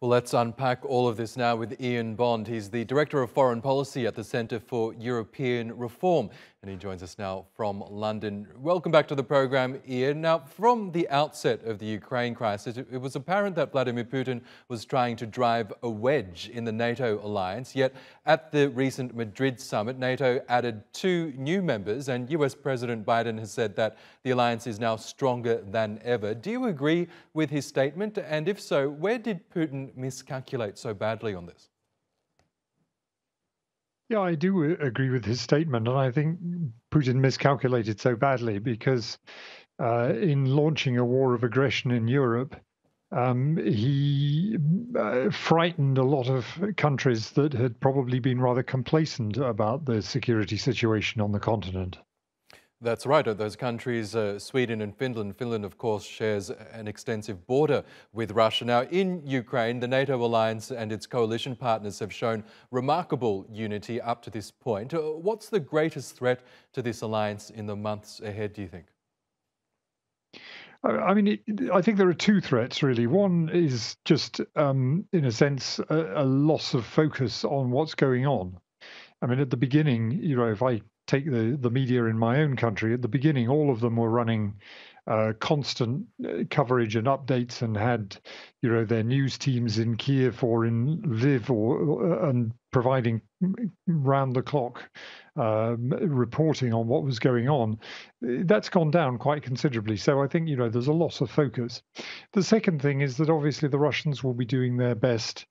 Well, let's unpack all of this now with Ian Bond. He's the Director of Foreign Policy at the Centre for European Reform, and he joins us now from London. Welcome back to the program, Ian. Now, from the outset of the Ukraine crisis, it was apparent that Vladimir Putin was trying to drive a wedge in the NATO alliance. Yet, at the recent Madrid summit, NATO added 2 new members, and US President Biden has said that the alliance is now stronger than ever. Do you agree with his statement? And if so, where did Putin miscalculate so badly on this? Yeah, I do agree with his statement, and I think Putin miscalculated so badly because in launching a war of aggression in Europe, he frightened a lot of countries that had probably been rather complacent about the security situation on the continent. That's right. Those countries, Sweden and Finland. Finland, of course, shares an extensive border with Russia. Now, in Ukraine, the NATO alliance and its coalition partners have shown remarkable unity up to this point. What's the greatest threat to this alliance in the months ahead, do you think? I think there are 2 threats, really. One is just, in a sense, a loss of focus on what's going on. I mean, at the beginning, if I take the media in my own country, at the beginning, all of them were running constant coverage and updates and had, their news teams in Kiev or in Lviv and providing round the clock reporting on what was going on. That's gone down quite considerably. So I think, there's a loss of focus. The second thing is that obviously the Russians will be doing their best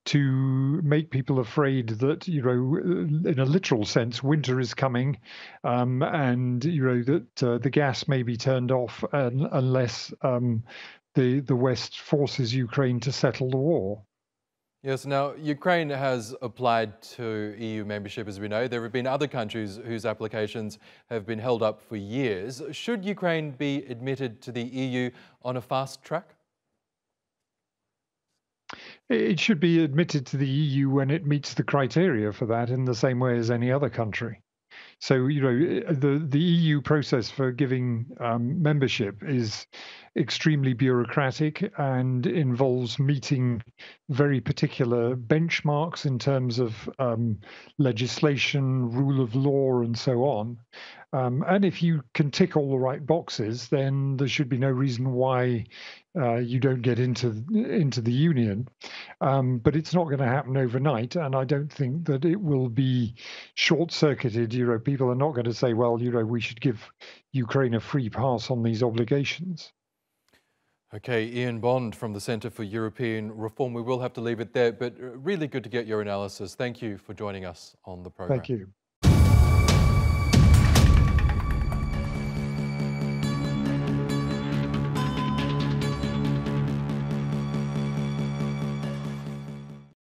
to make people afraid that, in a literal sense, winter is coming, and, that the gas may be turned off unless the West forces Ukraine to settle the war. Yes, now Ukraine has applied to EU membership, as we know. There have been other countries whose applications have been held up for years. Should Ukraine be admitted to the EU on a fast track? It should be admitted to the EU when it meets the criteria for that in the same way as any other country. So, the EU process for giving membership is extremely bureaucratic and involves meeting very particular benchmarks in terms of legislation, rule of law, and so on. And if you can tick all the right boxes, then there should be no reason why you don't get into the union. But it's not going to happen overnight, and I don't think that it will be short-circuited. People are not going to say, well, we should give Ukraine a free pass on these obligations. Okay, Ian Bond from the Centre for European Reform. We will have to leave it there, but really good to get your analysis. Thank you for joining us on the program. Thank you.